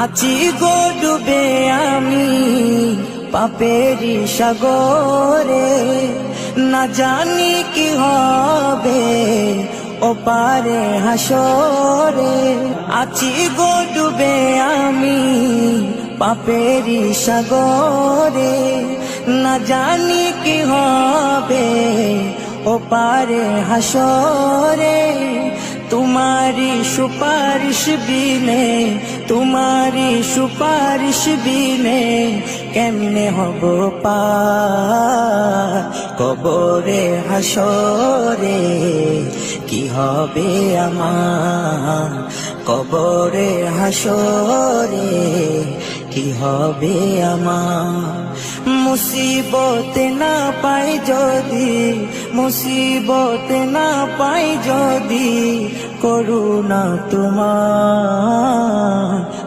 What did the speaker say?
আছি গো ডুবে আমি পাপেরি সাগরে, না জানি কি হবে ও পারে হাসরে। আছি গো ডুবে আমি পাপেরি সাগরে, না জানি কি হবে ও পারে হাসরে। तुम्हारी सुपारिश बिने, तुम्हारी सुपारिश बिने केमने हब पार कबरे हासरे। কি হবে আমার কবরে হাসরে, কি হবে আমার। মুসিবতে না পাই যদি, মুসিবতে না পাই যদি করুণা তোমার।